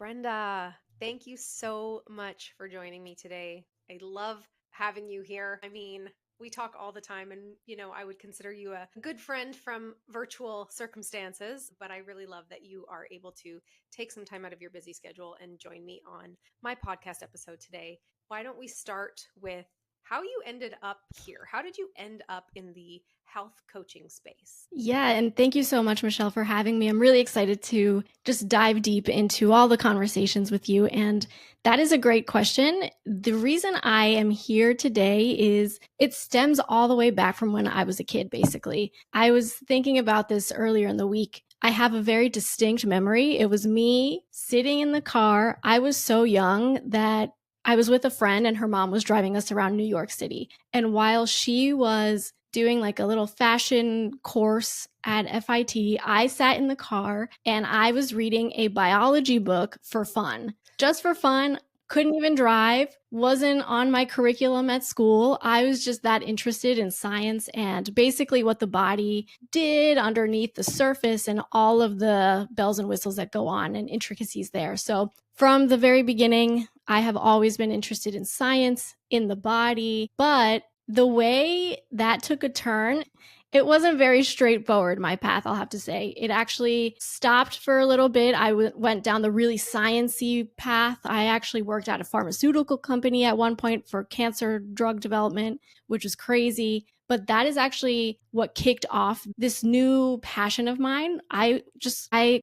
Brenda, thank you so much for joining me today. I love having you here. I mean, we talk all the time, and I would consider you a good friend from virtual circumstances, but I really love that you are able to take some time out of your busy schedule and join me on my podcast episode today. Why don't we start with how you ended up here? How did you end up in the health coaching space? Yeah, and thank you so much, Michelle, for having me. I'm really excited to just dive deep into all the conversations with you. And that is a great question. The reason I am here today is it stems all the way back from when I was a kid, basically. I was thinking about this earlier in the week. I have a very distinct memory. It was me sitting in the car. I was so young that I was with a friend and her mom was driving us around New York City. And while she was doing like a little fashion course at FIT, I sat in the car and I was reading a biology book for fun. Just for fun. Couldn't even drive, wasn't on my curriculum at school. I was just that interested in science and basically what the body did underneath the surface and all of the bells and whistles that go on and intricacies there. So from the very beginning, I have always been interested in science, in the body, but the way that took a turn, it wasn't very straightforward, my path, I'll have to say. It actually stopped for a little bit. I went down the really science-y path. I actually worked at a pharmaceutical company at one point for cancer drug development, which was crazy. But that is actually what kicked off this new passion of mine. I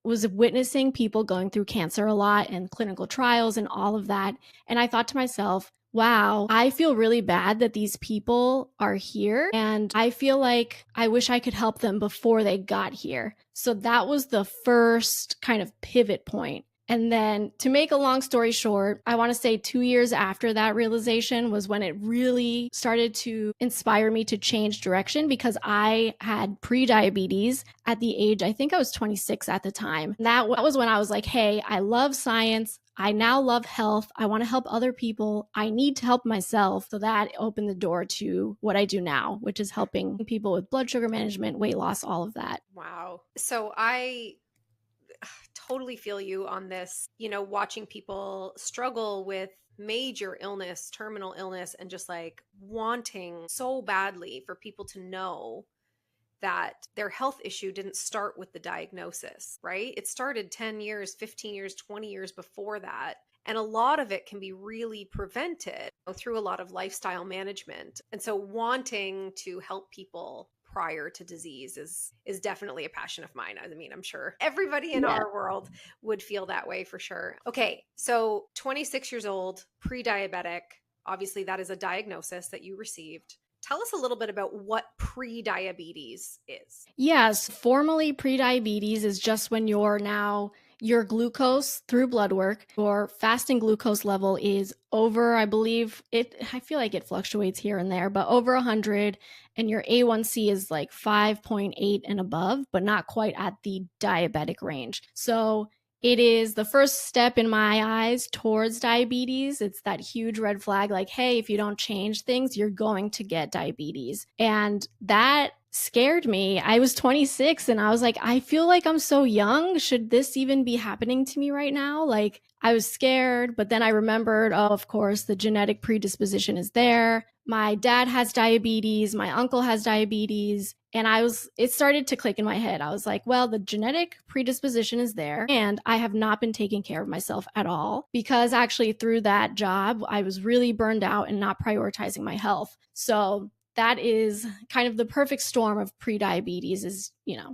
was witnessing people going through cancer a lot and clinical trials and all of that. And I thought to myself, wow, I feel really bad that these people are here. And I feel like I wish I could help them before they got here. So that was the first kind of pivot point. And then to make a long story short, I want to say 2 years after that realization was when it really started to inspire me to change direction because I had prediabetes at the age, I think I was 26 at the time. That was when I was like, hey, I love science. I now love health. I want to help other people. I need to help myself. So that opened the door to what I do now, which is helping people with blood sugar management, weight loss, all of that. Wow. So I totally feel you on this, watching people struggle with major illness, terminal illness, and just like wanting so badly for people to know that their health issue didn't start with the diagnosis, right? It started 10 years, 15 years, 20 years before that. And a lot of it can be really prevented through a lot of lifestyle management. And so wanting to help people prior to disease is definitely a passion of mine. I mean, I'm sure everybody in our world would feel that way for sure. Okay, so 26 years old, pre-diabetic. Obviously, that is a diagnosis that you received. Tell us a little bit about what prediabetes is. Yes, formally prediabetes is just when your glucose through blood work, your fasting glucose level is over, I feel like it fluctuates here and there, but over 100, and your A1C is like 5.8 and above, but not quite at the diabetic range. So it is the first step in my eyes towards diabetes. It's that huge red flag, like, hey, if you don't change things, you're going to get diabetes. And that scared me. I was 26 and I was like, I feel like I'm so young. Should this even be happening to me right now? Like, I was scared, but then I remembered, oh, of course, the genetic predisposition is there. My dad has diabetes. My uncle has diabetes. And it started to click in my head. I was like, well, the genetic predisposition is there. And I have not been taking care of myself at all because actually through that job, I was really burned out and not prioritizing my health. So that is kind of the perfect storm of prediabetes is,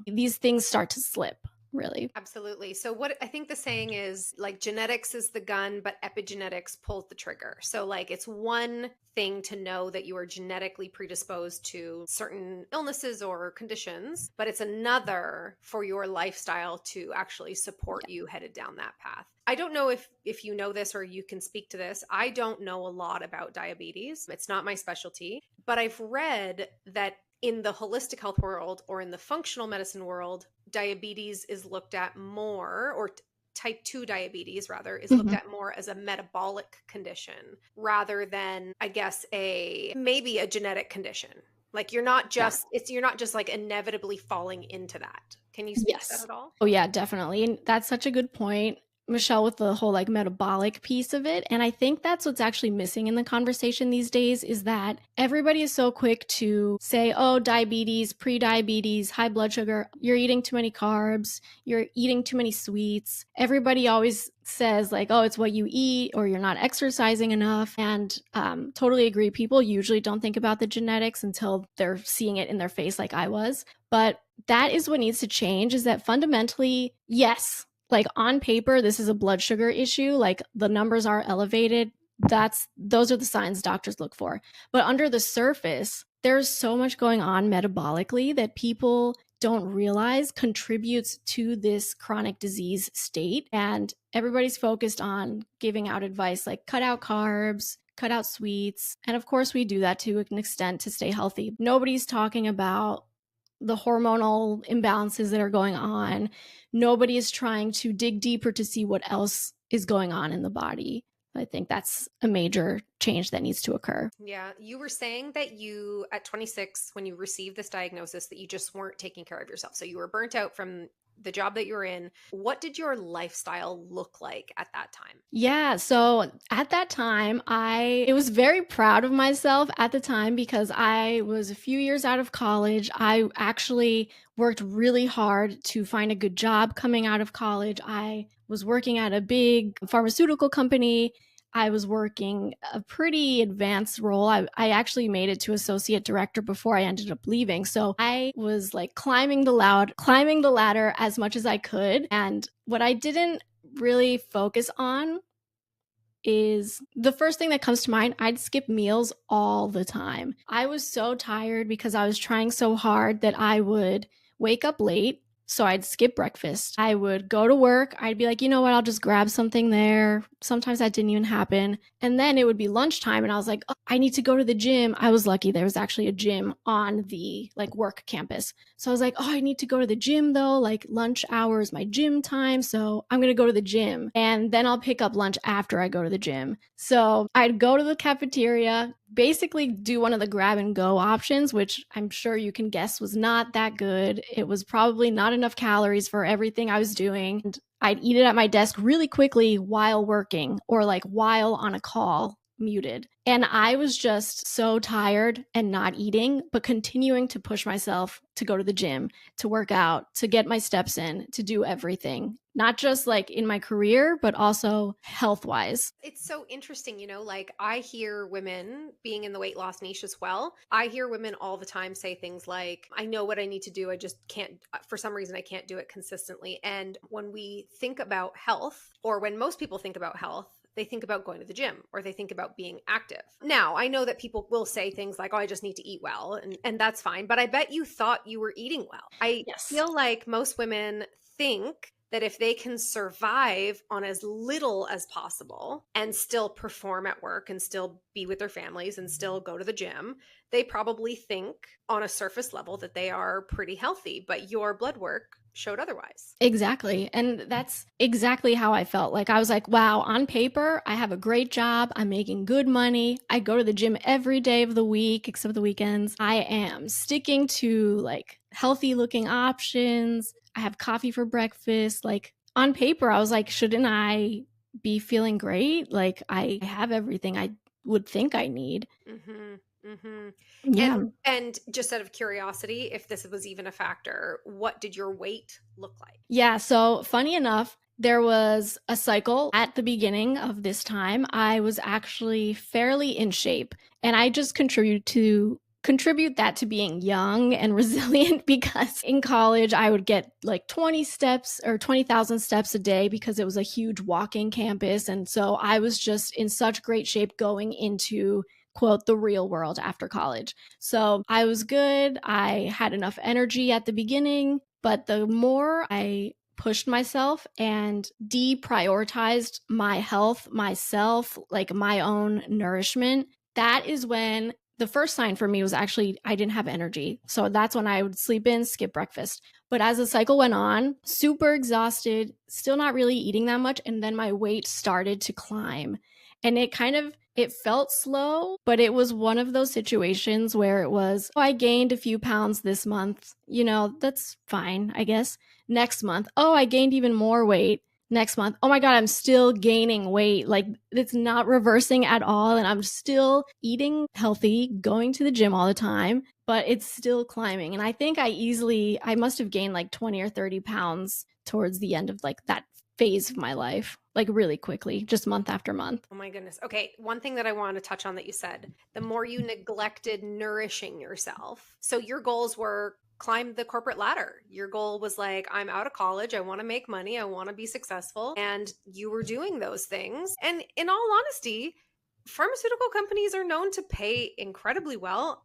these things start to slip. Really. Absolutely. So what I think the saying is like genetics is the gun, but epigenetics pulls the trigger. So like it's one thing to know that you are genetically predisposed to certain illnesses or conditions, but it's another for your lifestyle to actually support you headed down that path. I don't know if you know this or you can speak to this. I don't know a lot about diabetes. It's not my specialty, but I've read that in the holistic health world or in the functional medicine world, diabetes is looked at more, or type 2 diabetes rather, is looked at more as a metabolic condition rather than, I guess, maybe a genetic condition. Like you're not just like inevitably falling into that. Can you speak to that Yes. at all? Oh yeah, definitely. And that's such a good point. Michelle, with the whole like metabolic piece of it. And I think that's what's actually missing in the conversation these days is that everybody is so quick to say, oh, diabetes, pre-diabetes, high blood sugar, you're eating too many carbs, you're eating too many sweets. Everybody always says like, oh, it's what you eat or you're not exercising enough. And totally agree. People usually don't think about the genetics until they're seeing it in their face like I was. But that is what needs to change, is that fundamentally, yes, like on paper, this is a blood sugar issue. Like the numbers are elevated. Those are the signs doctors look for. But under the surface, there's so much going on metabolically that people don't realize contributes to this chronic disease state. And everybody's focused on giving out advice like cut out carbs, cut out sweets. And of course, we do that to an extent to stay healthy. Nobody's talking about the hormonal imbalances that are going on. Nobody is trying to dig deeper to see what else is going on in the body. I think that's a major change that needs to occur. Yeah. You were saying that you, at 26, when you received this diagnosis, that you just weren't taking care of yourself. So you were burnt out from the job that you were in. What did your lifestyle look like at that time? Yeah, so at that time, I was very proud of myself at the time because I was a few years out of college. I actually worked really hard to find a good job coming out of college. I was working at a big pharmaceutical company. I was working a pretty advanced role. I actually made it to associate director before I ended up leaving. So I was like climbing the ladder as much as I could. And what I didn't really focus on is the first thing that comes to mind. I'd skip meals all the time. I was so tired because I was trying so hard that I would wake up late. So I'd skip breakfast. I would go to work. I'd be like, you know what? I'll just grab something there. Sometimes that didn't even happen. And then it would be lunchtime and I was like, oh, I need to go to the gym. I was lucky there was actually a gym on the like work campus. So I was like, oh, I need to go to the gym though. Like lunch hour is my gym time. So I'm going to go to the gym and then I'll pick up lunch after I go to the gym. So I'd go to the cafeteria, basically do one of the grab and go options, which I'm sure you can guess was not that good. It was probably not enough calories for everything I was doing. And I'd eat it at my desk really quickly while working or like while on a call, muted. And I was just so tired and not eating, but continuing to push myself to go to the gym, to work out, to get my steps in, to do everything, not just like in my career, but also health wise. It's so interesting, like I hear women being in the weight loss niche as well. I hear women all the time say things like, I know what I need to do. I just can't, for some reason, I can't do it consistently. And when we think about health, or when most people think about health, they think about going to the gym or they think about being active. Now, I know that people will say things like, oh, I just need to eat well, and that's fine. But I bet you thought you were eating well. I feel like most women think that if they can survive on as little as possible and still perform at work and still be with their families and still go to the gym, they probably think on a surface level that they are pretty healthy, but your blood work showed otherwise. Exactly. And that's exactly how I felt. Like I was like, wow, on paper, I have a great job. I'm making good money. I go to the gym every day of the week, except the weekends. I am sticking to like healthy looking options. I have coffee for breakfast. Like on paper, I was like, shouldn't I be feeling great? Like I have everything I would think I need. Mm-hmm. Mm-hmm. Yeah. And just out of curiosity, if this was even a factor, what did your weight look like? Yeah. So funny enough, there was a cycle at the beginning of this time. I was actually fairly in shape, and I just contribute that to being young and resilient because in college I would get like 20 steps or 20,000 steps a day because it was a huge walking campus. And so I was just in such great shape going into quote the real world after college. So I was good. I had enough energy at the beginning, but the more I pushed myself and deprioritized my health, myself, like my own nourishment, that is when the first sign for me was actually I didn't have energy. So that's when I would sleep in, skip breakfast. But as the cycle went on, super exhausted, still not really eating that much. And then my weight started to climb. And it felt slow, but it was one of those situations where it was, oh, I gained a few pounds this month. That's fine, I guess. Next month, oh, I gained even more weight. next month, oh my God, I'm still gaining weight. Like it's not reversing at all. And I'm still eating healthy, going to the gym all the time, but it's still climbing. And I think I must have gained like 20 or 30 pounds towards the end of like that phase of my life, like really quickly, just month after month. Oh my goodness. Okay, one thing that I want to touch on that you said, the more you neglected nourishing yourself. So your goals were climb the corporate ladder. Your goal was like, I'm out of college, I want to make money, I want to be successful, and you were doing those things. And in all honesty, pharmaceutical companies are known to pay incredibly well.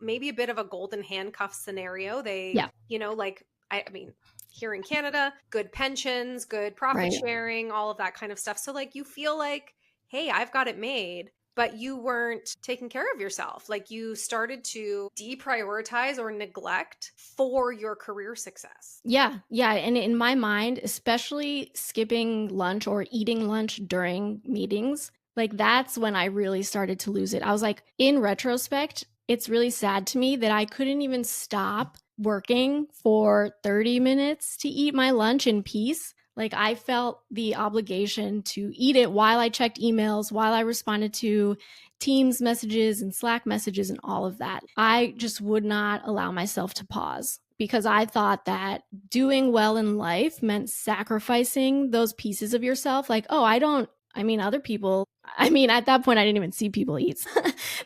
Maybe a bit of a golden handcuff scenario. They, Yeah. like I mean, here in Canada, good pensions, good profit Right. sharing, all of that kind of stuff. So like you feel like, hey, I've got it made, but you weren't taking care of yourself. Like you started to deprioritize or neglect for your career success. Yeah. Yeah. And in my mind, especially skipping lunch or eating lunch during meetings, like that's when I really started to lose it. I was like, in retrospect, it's really sad to me that I couldn't even stop working for 30 minutes to eat my lunch in peace. Like I felt the obligation to eat it while I checked emails, while I responded to Teams messages and Slack messages and all of that. I just would not allow myself to pause because I thought that doing well in life meant sacrificing those pieces of yourself. Like, oh, other people, at that point, I didn't even see people eat.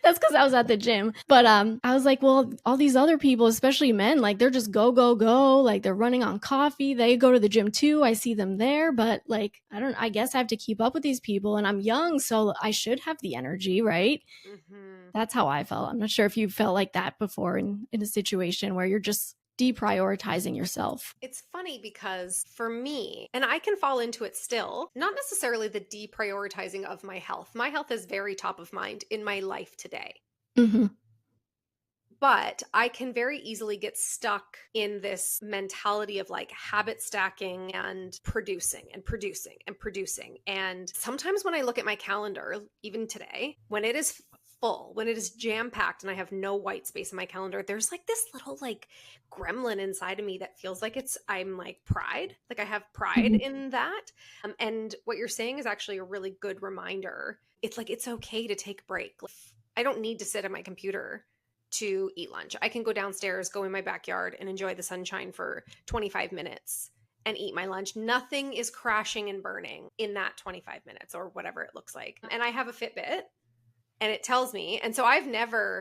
That's because I was at the gym. But I was like, well, all these other people, especially men, like they're just go, go, go. Like they're running on coffee. They go to the gym too. I see them there. But like, I guess I have to keep up with these people and I'm young. So I should have the energy, right? Mm-hmm. That's how I felt. I'm not sure if you felt like that before in a situation where you're just deprioritizing yourself. It's funny because for me, and I can fall into it still, not necessarily the deprioritizing of my health. My health is very top of mind in my life today. Mm-hmm. But I can very easily get stuck in this mentality of like habit stacking and producing and producing and producing. And sometimes when I look at my calendar, even today, when it is full, when it is jam packed and I have no white space in my calendar, there's like this little like gremlin inside of me that feels like I'm like pride, like I have pride in that. And what you're saying is actually a really good reminder. It's like, it's okay to take a break. Like, I don't need to sit at my computer to eat lunch. I can go downstairs, go in my backyard and enjoy the sunshine for 25 minutes and eat my lunch. Nothing is crashing and burning in that 25 minutes or whatever it looks like. And I have a Fitbit and it tells me. And so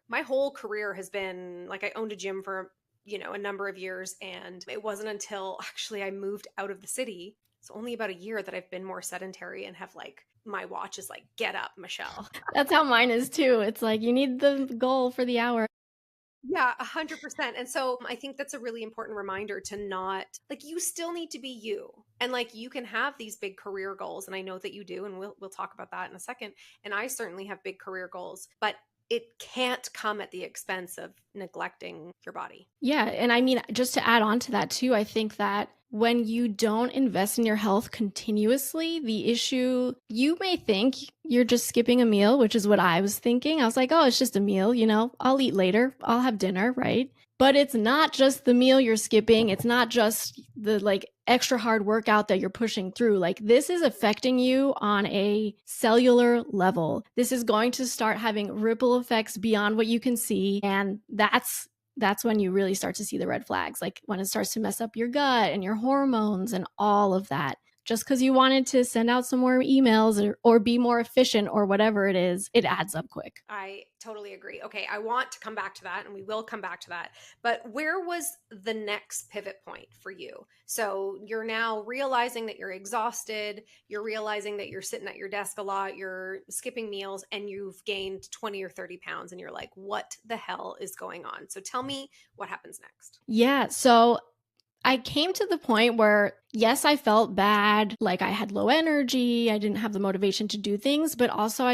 my whole career has been like, I owned a gym for, a number of years. And it wasn't until actually I moved out of the city. It's only about a year that I've been more sedentary and have like, my watch is like, get up, Michelle. That's how mine is too. It's like you need the goal for the hour. Yeah, 100%. And so I think that's a really important reminder to not like, you still need to be you. And like, you can have these big career goals. And I know that you do. And we'll talk about that in a second. And I certainly have big career goals, but it can't come at the expense of neglecting your body. Yeah. And just to add on to that too, I think that when you don't invest in your health continuously, the issue, you may think you're just skipping a meal, which is what I was thinking. I was like, oh, it's just a meal, I'll eat later. I'll have dinner, right? But it's not just the meal you're skipping. It's not just the like extra hard workout that you're pushing through. Like this is affecting you on a cellular level. This is going to start having ripple effects beyond what you can see. And that's when you really start to see the red flags, like when it starts to mess up your gut and your hormones and all of that. Just because you wanted to send out some more emails or be more efficient or whatever it is, it adds up quick. I totally agree. Okay, I want to come back to that and we will come back to that. But where was the next pivot point for you? So you're now realizing that you're exhausted, you're realizing that you're sitting at your desk a lot, you're skipping meals, and you've gained 20 or 30 pounds and you're like, what the hell is going on? So tell me what happens next. Yeah, so I came to the point where, yes, I felt bad, like I had low energy, I didn't have the motivation to do things, but also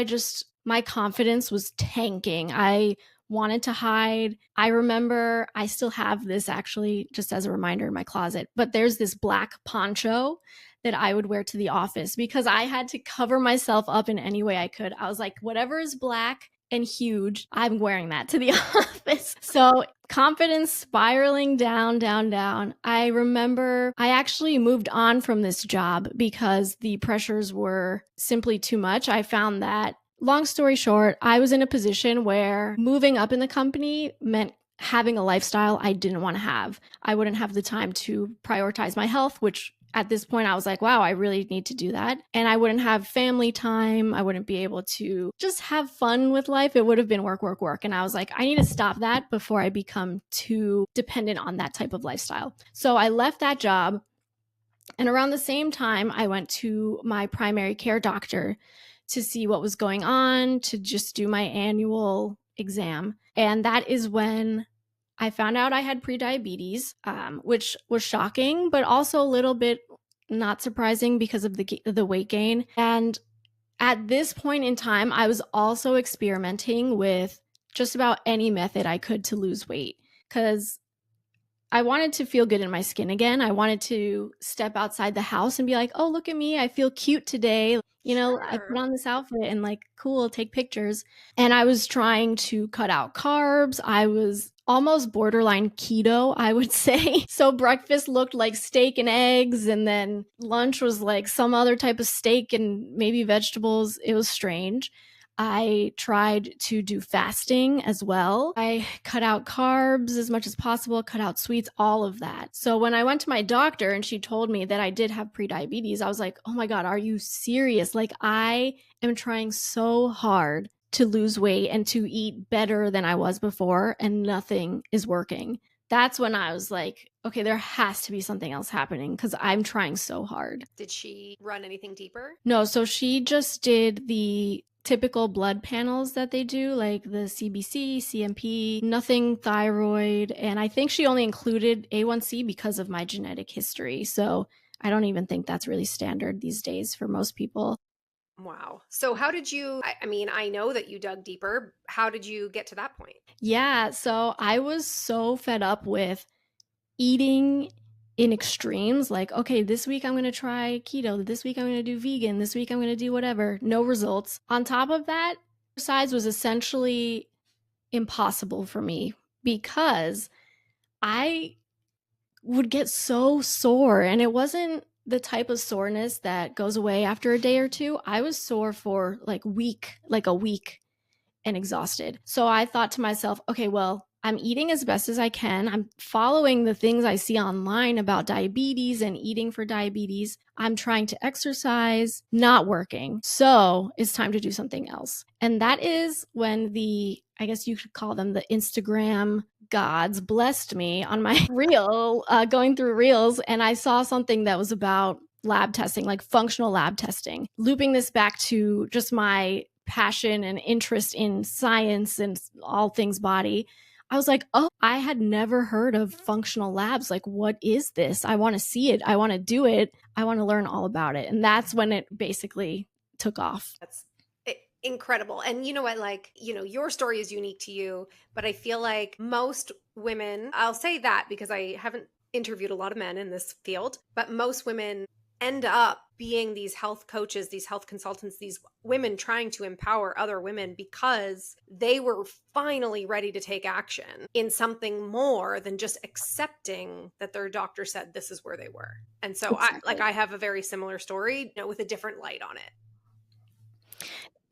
my confidence was tanking. I wanted to hide. I remember, I still have this actually, just as a reminder in my closet, but there's this black poncho that I would wear to the office because I had to cover myself up in any way I could. I was like, whatever is black and huge, I'm wearing that to the office. So confidence spiraling down, down, down. I remember I actually moved on from this job because the pressures were simply too much. I found that, long story short, I was in a position where moving up in the company meant having a lifestyle I didn't want to have. I wouldn't have the time to prioritize my health, which at this point I was like, wow, I really need to do that. And I wouldn't have family time. I wouldn't be able to just have fun with life. It would have been work, work, work. And I was like, I need to stop that before I become too dependent on that type of lifestyle. So I left that job. And around the same time, I went to my primary care doctor to see what was going on, to just do my annual exam. And that is when I found out I had prediabetes, which was shocking, but also a little bit not surprising because of the weight gain. And at this point in time, I was also experimenting with just about any method I could to lose weight, because I wanted to feel good in my skin again. I wanted to step outside the house and be like, oh, look at me. I feel cute today. I put on this outfit and like, cool, take pictures. And I was trying to cut out carbs. I was almost borderline keto, I would say. So breakfast looked like steak and eggs, and then lunch was like some other type of steak and maybe vegetables. It was strange. I tried to do fasting as well. I cut out carbs as much as possible, cut out sweets, all of that. So when I went to my doctor and she told me that I did have prediabetes, I was like, oh my God, are you serious? Like, I am trying so hard to lose weight and to eat better than I was before, and nothing is working. That's when I was like, okay, there has to be something else happening because I'm trying so hard. Did she run anything deeper? No, so she just did the typical blood panels that they do, like the CBC, CMP, nothing thyroid. And I think she only included A1C because of my genetic history. So I don't even think that's really standard these days for most people. Wow. So how did you, I mean, I know that you dug deeper. How did you get to that point? Yeah, so I was so fed up with eating in extremes, like, okay, this week I'm going to try keto, this week I'm going to do vegan, this week I'm going to do whatever, no results. On top of that, exercise was essentially impossible for me because I would get so sore, and it wasn't the type of soreness that goes away after a day or two. I was sore for like a week and exhausted. So I thought to myself, okay, well, I'm eating as best as I can. I'm following the things I see online about diabetes and eating for diabetes. I'm trying to exercise, not working. So it's time to do something else. And that is when I guess you could call them the Instagram gods, blessed me on my reel, going through reels. And I saw something that was about lab testing, like functional lab testing, looping this back to just my passion and interest in science and all things body. I was like, oh, I had never heard of functional labs. Like, what is this? I want to see it. I want to do it. I want to learn all about it. And that's when it basically took off. That's incredible. And you know what, like, your story is unique to you, but I feel like most women, I'll say that because I haven't interviewed a lot of men in this field, but most women end up being these health coaches, these health consultants, these women trying to empower other women because they were finally ready to take action in something more than just accepting that their doctor said this is where they were. And so Exactly. I have a very similar story, with a different light on it.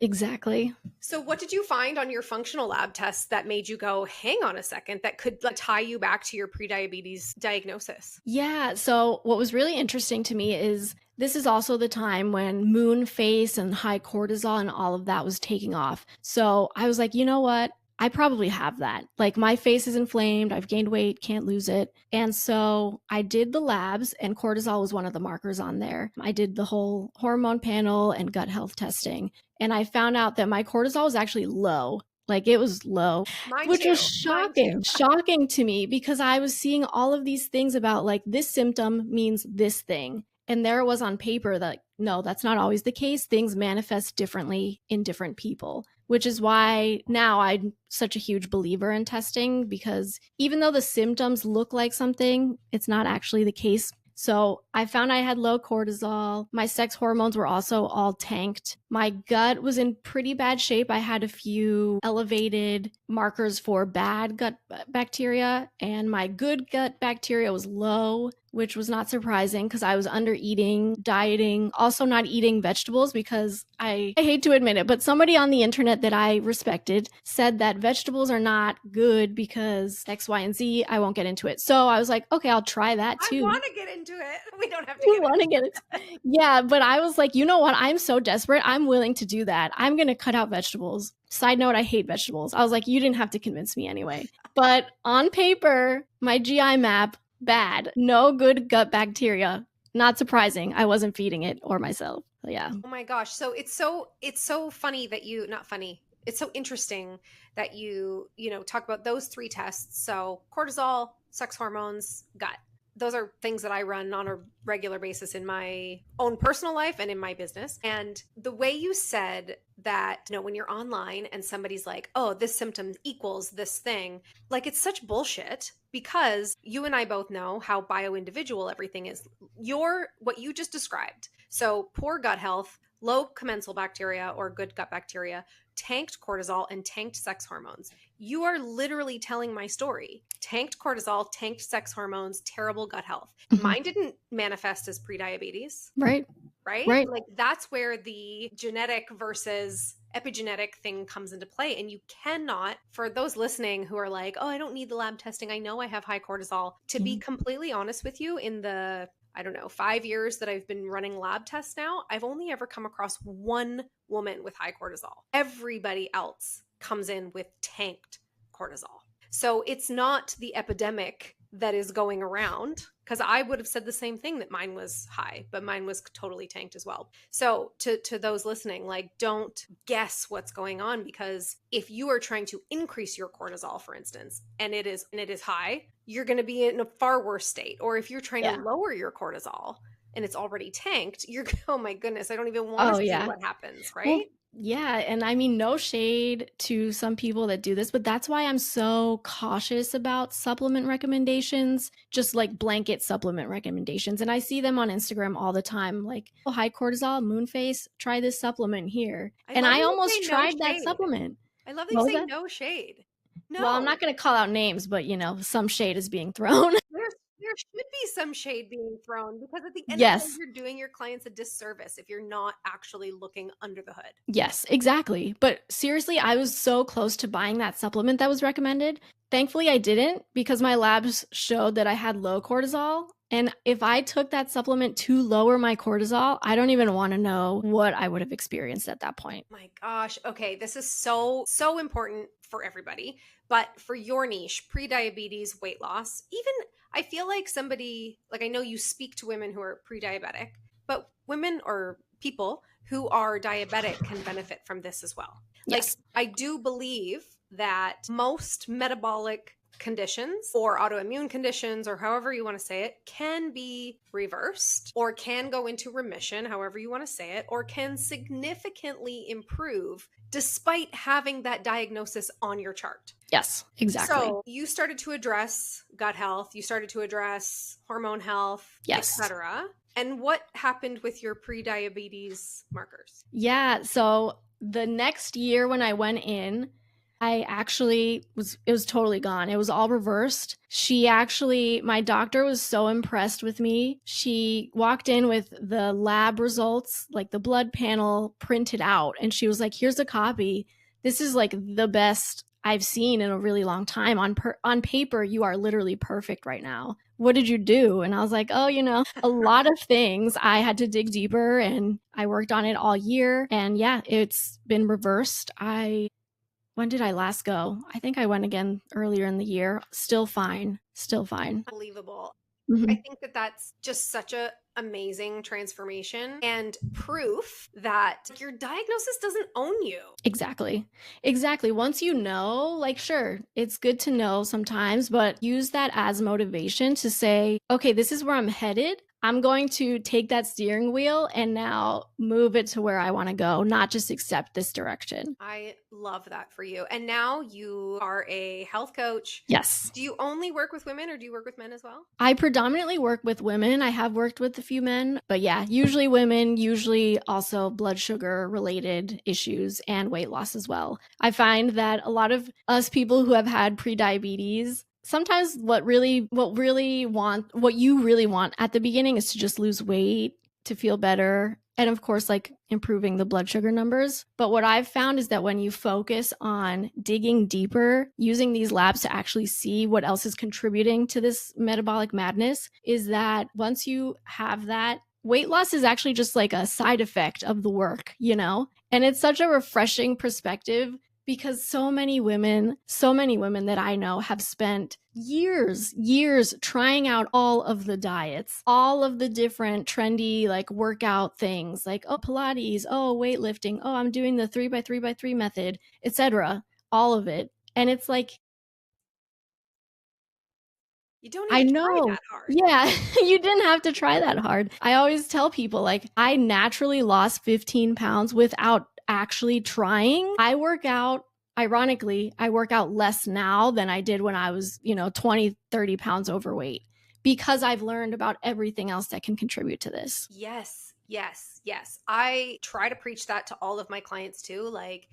Exactly. So what did you find on your functional lab tests that made you go, hang on a second, that could tie you back to your prediabetes diagnosis? Yeah. So what was really interesting to me is this is also the time when moon face and high cortisol and all of that was taking off. So I was like, you know what? I probably have that. Like, my face is inflamed. I've gained weight, can't lose it. And so I did the labs, and cortisol was one of the markers on there. I did the whole hormone panel and gut health testing. And I found out that my cortisol was actually low. Like, it was low, which was shocking to me because I was seeing all of these things about like this symptom means this thing. And there it was on paper that no, that's not always the case. Things manifest differently in different people, which is why now I'm such a huge believer in testing, because even though the symptoms look like something, it's not actually the case. So I found I had low cortisol. My sex hormones were also all tanked. My gut was in pretty bad shape. I had a few elevated markers for bad gut bacteria, and my good gut bacteria was low, which was not surprising because I was under eating, dieting, also not eating vegetables because I hate to admit it, but somebody on the internet that I respected said that vegetables are not good because X, Y, and Z. I won't get into it. So I was like, okay, I'll try that I too. want to get into it. We don't have to You get want to into get it? Yeah, but I was like, you know what? I'm so desperate. I'm willing to do that. I'm going to cut out vegetables. Side note, I hate vegetables. I was like, you didn't have to convince me anyway. But on paper, my GI map, bad. No good gut bacteria. Not surprising. I wasn't feeding it or myself. So yeah. Oh my gosh. So it's so funny that you not funny. It's so interesting that you talk about those three tests. So cortisol, sex hormones, gut. Those are things that I run on a regular basis in my own personal life and in my business. And the way you said that, when you're online and somebody's like, oh, this symptom equals this thing, like it's such bullshit because you and I both know how bio-individual everything is. What you just described. So poor gut health, low commensal bacteria or good gut bacteria, tanked cortisol, and tanked sex hormones. You are literally telling my story. Tanked cortisol, tanked sex hormones, terrible gut health. Mhm. Mine didn't manifest as prediabetes, Right. right? Right. Like that's where the genetic versus epigenetic thing comes into play. And you cannot, for those listening who are like, oh, I don't need the lab testing, I know I have high cortisol, to be completely honest with you, in the 5 years that I've been running lab tests now, I've only ever come across one woman with high cortisol. Everybody else comes in with tanked cortisol. So it's not the epidemic that is going around, because I would have said the same thing, that mine was high, but mine was totally tanked as well. So to those listening, like, don't guess what's going on, because if you are trying to increase your cortisol, for instance, and it is high, you're going to be in a far worse state. Or if you're trying to lower your cortisol and it's already tanked, you're, oh my goodness, I don't even want to see what happens, right? Well, yeah. And I mean, no shade to some people that do this, but that's why I'm so cautious about supplement recommendations, just like blanket supplement recommendations. And I see them on Instagram all the time, like, oh, high cortisol, moon face, try this supplement here. And I almost tried that supplement. I love that you say no shade. No. Well, I'm not going to call out names, but some shade is being thrown. There should be some shade being thrown, because at the end Yes. of the day, you're doing your clients a disservice if you're not actually looking under the hood. Yes, exactly. But seriously, I was so close to buying that supplement that was recommended. Thankfully, I didn't, because my labs showed that I had low cortisol. And if I took that supplement to lower my cortisol, I don't even want to know what I would have experienced at that point. My gosh. Okay. This is so important for everybody. But for your niche, pre-diabetes, weight loss, even I feel like somebody, like, I know you speak to women who are pre-diabetic, but women or people who are diabetic can benefit from this as well. Yes. Like, I do believe that most metabolic conditions or autoimmune conditions, or however you want to say it, can be reversed or can go into remission, however you want to say it, or can significantly improve despite having that diagnosis on your chart. Yes, exactly. So you started to address gut health, you started to address hormone health, yes, etc. And what happened with your pre-diabetes markers? Yeah, so the next year when I went in, I actually it was totally gone. It was all reversed. My doctor was so impressed with me. She walked in with the lab results, like the blood panel printed out. And she was like, here's a copy. This is like the best I've seen in a really long time. On paper, you are literally perfect right now. What did you do? And I was like, oh, a lot of things. I had to dig deeper, and I worked on it all year. And yeah, it's been reversed. When did I last go? I think I went again earlier in the year. Still fine. Unbelievable. Mm-hmm. I think that that's just such a amazing transformation and proof that your diagnosis doesn't own you. Exactly. Once you know, like, sure, it's good to know sometimes, but use that as motivation to say, okay, this is where I'm headed. I'm going to take that steering wheel and now move it to where I want to go, not just accept this direction. I love that for you. And now you are a health coach. Yes. Do you only work with women or do you work with men as well? I predominantly work with women. I have worked with a few men, but yeah, usually women, usually also blood sugar related issues and weight loss as well. I find that a lot of us people who have had prediabetes, sometimes what you really want at the beginning is to just lose weight, to feel better, and of course, like improving the blood sugar numbers. But what I've found is that when you focus on digging deeper, using these labs to actually see what else is contributing to this metabolic madness, is that once you have that, weight loss is actually just like a side effect of the work, you know? And it's such a refreshing perspective because so many women that I know have spent years trying out all of the diets, all of the different trendy like workout things, like, oh, Pilates, oh, weightlifting, oh, I'm doing the 3x3x3 method, etc. All of it. And it's like, You don't I need to try know. that hard. Yeah, you didn't have to try that hard. I always tell people, like, I naturally lost 15 pounds without actually trying. Ironically, I work out less now than I did when I was, 20, 30 pounds overweight because I've learned about everything else that can contribute to this. Yes, yes, yes. I try to preach that to all of my clients too. Like,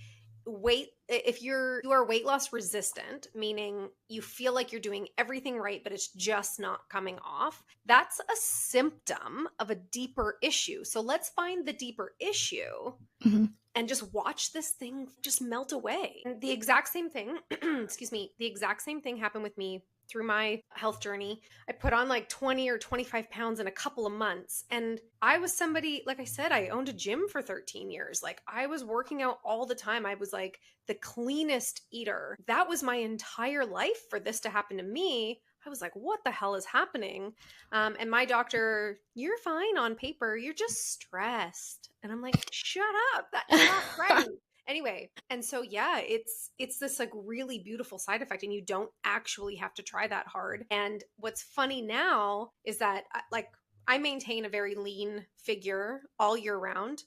if you are weight loss resistant, meaning you feel like you're doing everything right but it's just not coming off, that's a symptom of a deeper issue. So let's find the deeper issue. Mm-hmm. And just watch this thing just melt away. And the exact same thing, excuse me, the exact same thing happened with me through my health journey. I put on like 20 or 25 pounds in a couple of months. And I was somebody, like I said, I owned a gym for 13 years. Like, I was working out all the time. I was like the cleanest eater. That was my entire life. For this to happen to me, I was like, what the hell is happening? And my doctor, you're fine on paper. You're just stressed. And I'm like, shut up. That's not right. Anyway, and so yeah, it's this like really beautiful side effect, and you don't actually have to try that hard. And what's funny now is that like I maintain a very lean figure all year round.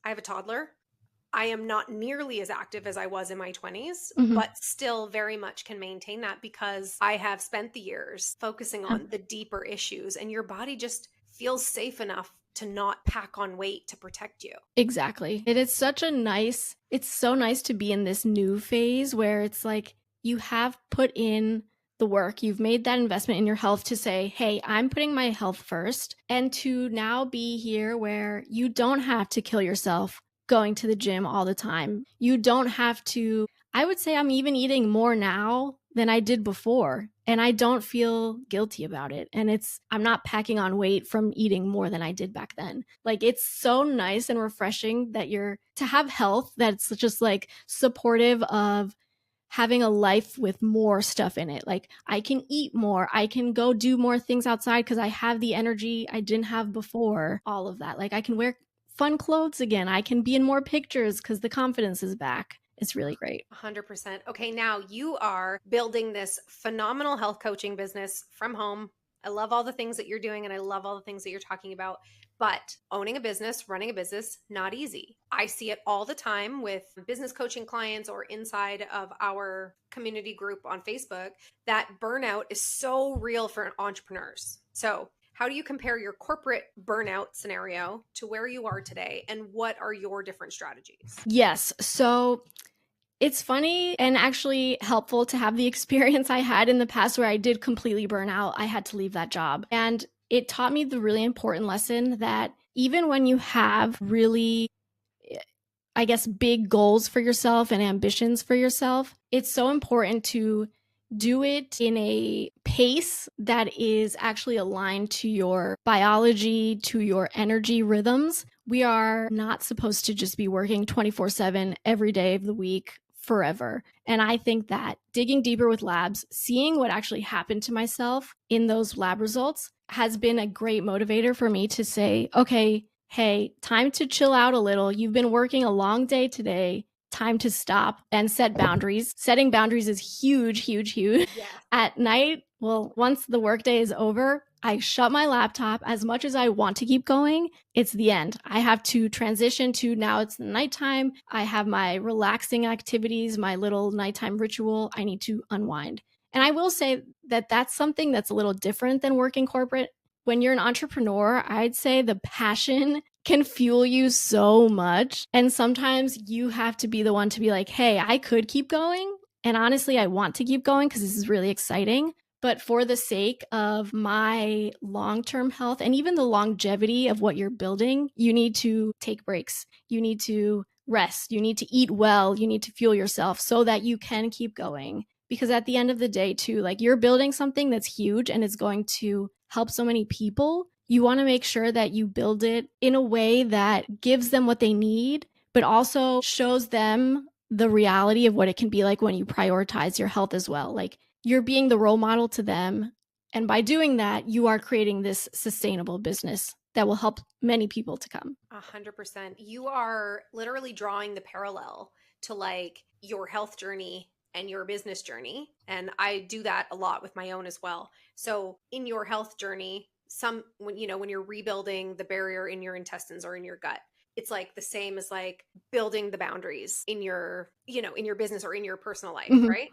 I have a toddler. I am not nearly as active as I was in my 20s, Mm-hmm. but still very much can maintain that because I have spent the years focusing on the deeper issues, and your body just feels safe enough to not pack on weight to protect you. Exactly. It's so nice to be in this new phase where it's like you have put in the work, you've made that investment in your health to say, hey, I'm putting my health first, and to now be here where you don't have to kill yourself going to the gym all the time. You don't have to, I would say I'm even eating more now than I did before, and I don't feel guilty about it. And I'm not packing on weight from eating more than I did back then. Like, it's so nice and refreshing that to have health that's just like supportive of having a life with more stuff in it. Like, I can eat more, I can go do more things outside because I have the energy I didn't have before, all of that. Like, I can wear fun clothes again, I can be in more pictures because the confidence is back. It's really great. 100%. Okay, now you are building this phenomenal health coaching business from home. I love all the things that you're doing, and I love all the things that you're talking about. But owning a business, running a business, not easy. I see it all the time with business coaching clients or inside of our community group on Facebook, that burnout is so real for entrepreneurs. So how do you compare your corporate burnout scenario to where you are today, and what are your different strategies? Yes. So it's funny and actually helpful to have the experience I had in the past where I did completely burn out. I had to leave that job. And it taught me the really important lesson that even when you have really, I guess, big goals for yourself and ambitions for yourself, it's so important to do it in a pace that is actually aligned to your biology, to your energy rhythms. We are not supposed to just be working 24/7 every day of the week forever. And I think that digging deeper with labs, seeing what actually happened to myself in those lab results has been a great motivator for me to say, okay, hey, time to chill out a little. You've been working a long day today. Time to stop and set boundaries. Setting boundaries is huge, huge, huge. Yeah. At night, well, once the workday is over, I shut my laptop. As much as I want to keep going, it's the end. I have to transition to now it's the nighttime. I have my relaxing activities, my little nighttime ritual. I need to unwind. And I will say that that's something that's a little different than working corporate. When you're an entrepreneur, I'd say the passion can fuel you so much. And sometimes you have to be the one to be like, hey, I could keep going. And honestly, I want to keep going because this is really exciting. But for the sake of my long-term health and even the longevity of what you're building, you need to take breaks. You need to rest. You need to eat well. You need to fuel yourself so that you can keep going. Because at the end of the day, too, like you're building something that's huge and it's going to help so many people. You want to make sure that you build it in a way that gives them what they need, but also shows them the reality of what it can be like when you prioritize your health as well. Like you're being the role model to them. And by doing that, you are creating this sustainable business that will help many people to come. 100%. You are literally drawing the parallel to like your health journey and your business journey. And I do that a lot with my own as well. So in your health journey, when you're rebuilding the barrier in your intestines or in your gut, it's like the same as like building the boundaries in your business or in your personal life, Mhm. right?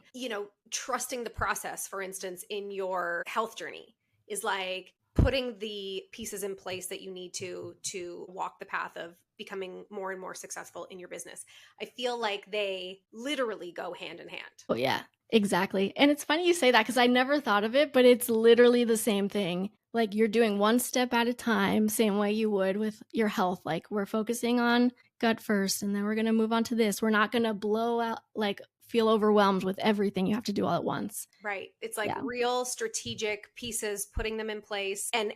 Trusting the process, for instance, in your health journey is like putting the pieces in place that you need to walk the path of becoming more and more successful in your business. I feel like they literally go hand in hand. Oh, yeah, exactly. And it's funny you say that because I never thought of it, but it's literally the same thing. Like you're doing one step at a time, same way you would with your health. Like we're focusing on gut first, and then we're going to move on to this. We're not going to blow out, like feel overwhelmed with everything you have to do all at once. Right. It's like Yeah. real strategic pieces, putting them in place. And,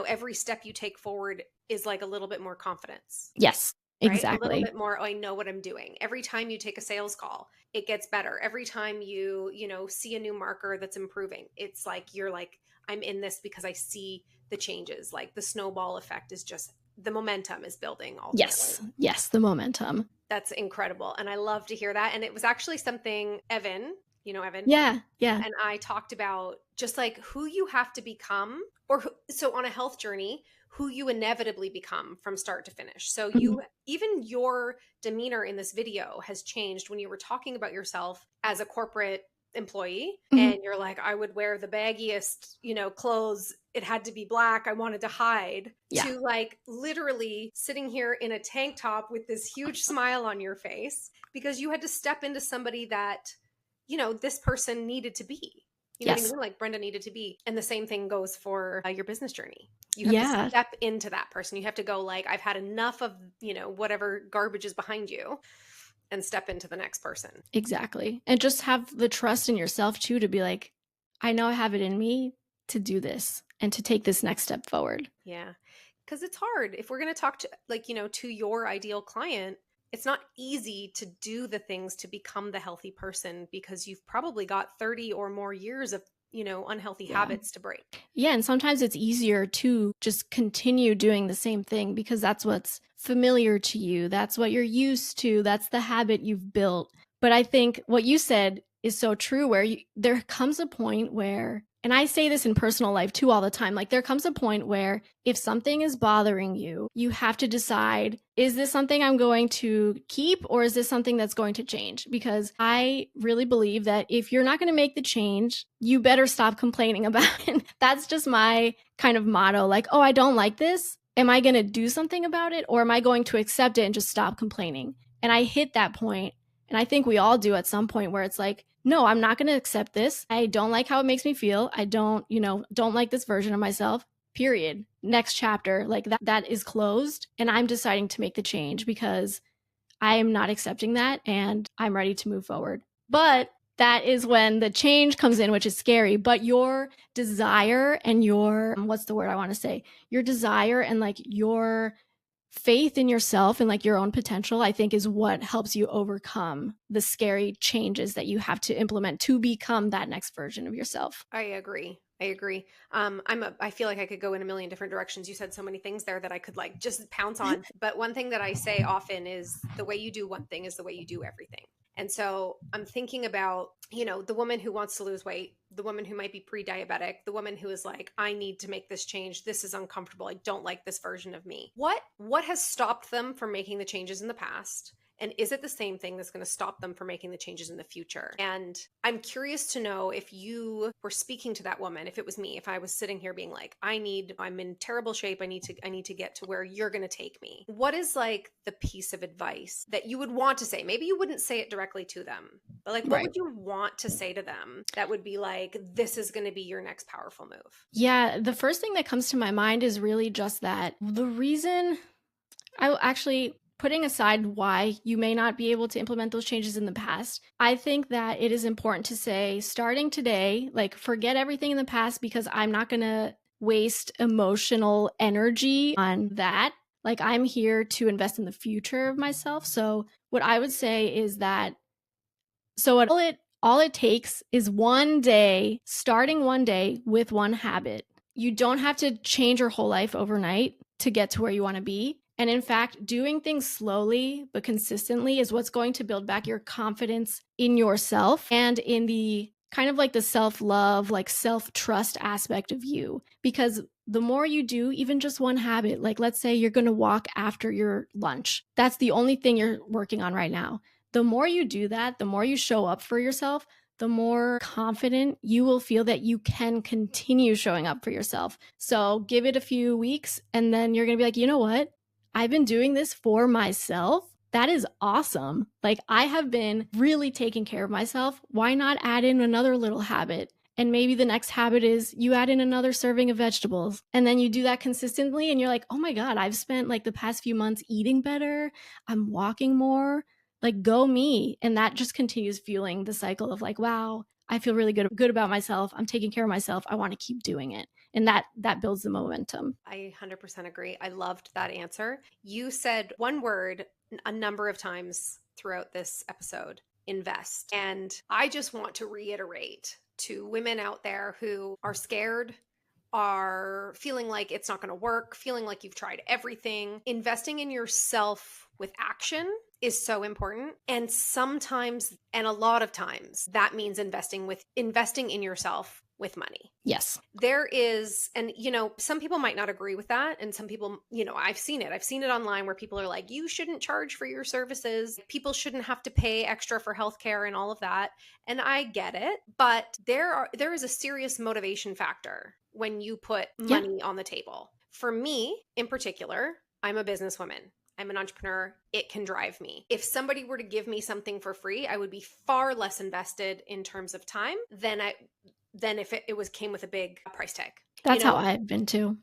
every step you take forward is like a little bit more confidence, Yes, right? A little exactly. bit more, oh, I know what I'm doing. Every time you take a sales call, it gets better. Every time you, see a new marker that's improving, it's like you're like, I'm in this because I see the changes. Like the snowball effect is just the momentum is building ultimately. Yes, the momentum. That's incredible. And I love to hear that. And it was actually something Evan, Evan, Yeah, yeah. and I talked about just like who you have to become, or so on a health journey, who you inevitably become from start to finish. So Mhm. even your demeanor in this video has changed when you were talking about yourself as a corporate employee, Mhm. and you're like, I would wear the baggiest, clothes. It had to be black. I wanted to hide, Yeah. to like literally sitting here in a tank top with this huge smile on your face because you had to step into somebody that this person needed to be. You know what I Yes. mean? Like Brenda needed to be. And the same thing goes for your business journey. You have to Yeah. step into that person. You have to go like, I've had enough of, whatever garbage is behind you, and step into the next person. Exactly. And just have the trust in yourself too to be like, I know I have it in me to do this and to take this next step forward. Yeah. Because it's hard. If we're going to talk to like, to your ideal client, it's not easy to do the things to become the healthy person because you've probably got 30 or more years of, unhealthy Yeah. habits to break. Yeah. And sometimes it's easier to just continue doing the same thing because that's what's familiar to you. That's what you're used to. That's the habit you've built. But I think what you said is so true where there comes a point where, and I say this in personal life too all the time, like there comes a point where if something is bothering you, you have to decide, is this something I'm going to keep or is this something that's going to change? Because I really believe that if you're not going to make the change, you better stop complaining about it. That's just my kind of motto. Like, oh, I don't like this. Am I going to do something about it or am I going to accept it and just stop complaining? And I hit that point, and I think we all do at some point where it's like, no, I'm not going to accept this. I don't like how it makes me feel. I don't like this version of myself. Period. Next chapter. Like that is closed, and I'm deciding to make the change because I am not accepting that and I'm ready to move forward. But that is when the change comes in, which is scary. But your desire and your, what's the word I want to say? Your desire and like your faith in yourself and like your own potential, I think is what helps you overcome the scary changes that you have to implement to become that next version of yourself. I agree. I agree. I feel like I could go in a million different directions. You said so many things there that I could like just pounce on. But one thing that I say often is the way you do one thing is the way you do everything. And so I'm thinking about, the woman who wants to lose weight, the woman who might be pre-diabetic, the woman who is like, I need to make this change. This is uncomfortable. I don't like this version of me. What has stopped them from making the changes in the past? And is it the same thing that's going to stop them from making the changes in the future? And I'm curious to know, if you were speaking to that woman, if it was me, if I was sitting here being like, I'm in terrible shape. I need to get to where you're going to take me. What is like the piece of advice that you would want to say? Maybe you wouldn't say it directly to them, but like, what would you want to say to them that would be like, this is going to be your next powerful move? Yeah, the first thing that comes to my mind is really just that the reason I will actually, putting aside why you may not be able to implement those changes in the past, I think that it is important to say, starting today, like, forget everything in the past, because I'm not going to waste emotional energy on that. Like, I'm here to invest in the future of myself. So what I would say is that, all it takes is one day, starting one day with one habit. You don't have to change your whole life overnight to get to where you want to be. And in fact, doing things slowly but consistently is what's going to build back your confidence in yourself and in the kind of like the self-love, like self-trust aspect of you. Because the more you do, even just one habit, like let's say you're going to walk after your lunch. That's the only thing you're working on right now. The more you do that, the more you show up for yourself, the more confident you will feel that you can continue showing up for yourself. So give it a few weeks, and then you're going to be like, you know what? I've been doing this for myself. That is awesome. Like, I have been really taking care of myself. Why not add in another little habit? And maybe the next habit is you add in another serving of vegetables. And then you do that consistently, and you're like, oh my God, I've spent like the past few months eating better. I'm walking more. Like, go me. And that just continues fueling the cycle of like, wow, I feel really good about myself. I'm taking care of myself. I want to keep doing it. And that builds the momentum. I 100% agree. I loved that answer. You said one word a number of times throughout this episode: invest. And I just want to reiterate to women out there who are scared, are feeling like it's not going to work, feeling like you've tried everything, investing in yourself with action is so important. And sometimes, and a lot of times, that means investing in yourself with money. Yes. There is, and some people might not agree with that. And some people, I've seen it online where people are like, you shouldn't charge for your services. People shouldn't have to pay extra for healthcare and all of that. And I get it, but there is a serious motivation factor when you put money on the table. For me in particular, I'm a businesswoman. I'm an entrepreneur. It can drive me. If somebody were to give me something for free, I would be far less invested in terms of time than if it came with a big price tag. That's how I've been too.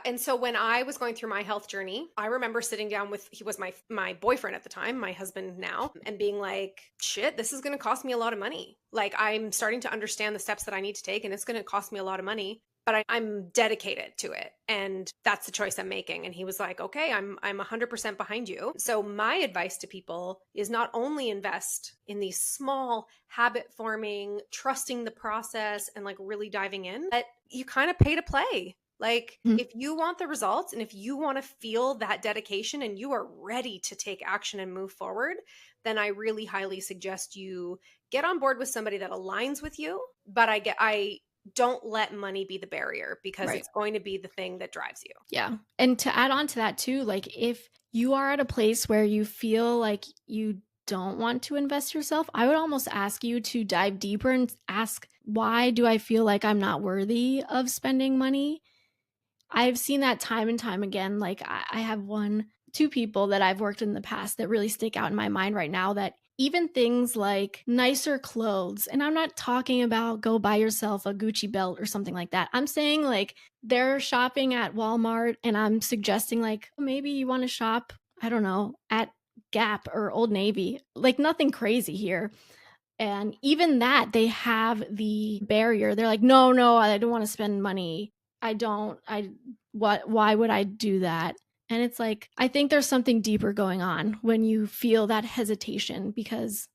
And so when I was going through my health journey, I remember sitting down with, he was my boyfriend at the time, my husband now, and being like, shit, this is going to cost me a lot of money. Like, I'm starting to understand the steps that I need to take, and it's going to cost me a lot of money, but I'm dedicated to it. And that's the choice I'm making. And he was like, okay, I'm 100% behind you. So my advice to people is not only invest in these small habit forming, trusting the process and like really diving in, but you kind of pay to play. Like, if you want the results and if you want to feel that dedication and you are ready to take action and move forward, then I really highly suggest you get on board with somebody that aligns with you. But I don't let money be the barrier, because it's going to be the thing that drives you. Yeah. And to add on to that too, like, if you are at a place where you feel like you don't want to invest yourself, I would almost ask you to dive deeper and ask, why do I feel like I'm not worthy of spending money? I've seen that time and time again. Like, I have two people that I've worked in the past that really stick out in my mind right now, that even things like nicer clothes, and I'm not talking about go buy yourself a Gucci belt or something like that. I'm saying like they're shopping at Walmart, and I'm suggesting like, maybe you want to shop, I don't know, at Gap or Old Navy, like nothing crazy here. And even that, they have the barrier. They're like, no, I don't want to spend money. Why would I do that? And it's like, I think there's something deeper going on when you feel that hesitation, because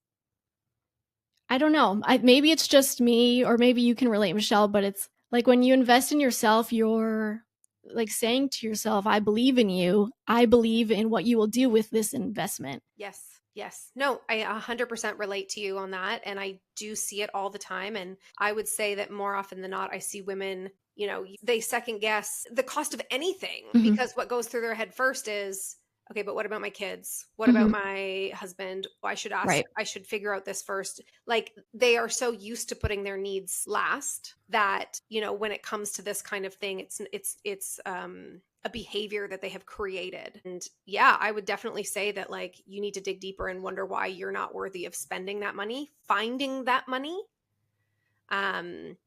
I don't know, maybe it's just me, or maybe you can relate, Michelle, but it's like when you invest in yourself, you're like saying to yourself, I believe in you. I believe in what you will do with this investment. Yes. Yes. No, I 100% relate to you on that. And I do see it all the time. And I would say that more often than not, I see women, they second guess the cost of anything Hmm. because what goes through their head first is, okay, but what about my kids? What about Hmm. my husband? Right. I should figure out this first. Like they are so used to putting their needs last that, when it comes to this kind of thing, it's a behavior that they have created. And yeah, I would definitely say that like you need to dig deeper and wonder why you're not worthy of spending that money, finding that money um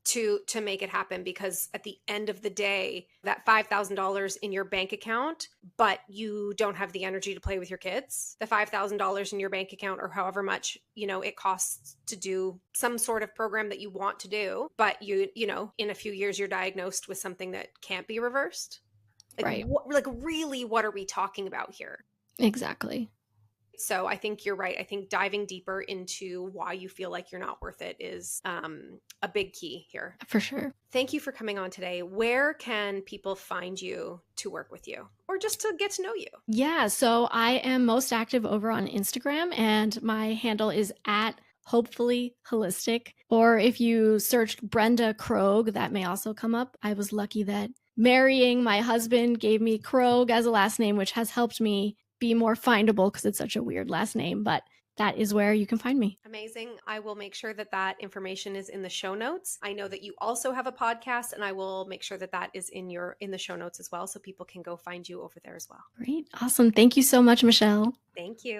to make it happen, because at the end of the day, that $5,000 in your bank account, but you don't have the energy to play with your kids, the $5,000 in your bank account, or however much, it costs to do some sort of program that you want to do, but in a few years you're diagnosed with something that can't be reversed. Like Right. like really, what are we talking about here? Exactly. So I think you're right. I think diving deeper into why you feel like you're not worth it is a big key here. For sure. Thank you for coming on today. Where can people find you to work with you or just to get to know you? Yeah, so I am most active over on Instagram, and my handle is at hopefully holistic. Or if you search Brenda Krohg, that may also come up. I was lucky that marrying my husband gave me Krohg as a last name, which has helped me be more findable because it's such a weird last name. But that is where you can find me. Amazing. I will make sure that that information is in the show notes. I know that you also have a podcast, and I will make sure that that is in the show notes as well, so people can go find you over there as well. Great. Awesome. Thank you so much, Michelle. Thank you.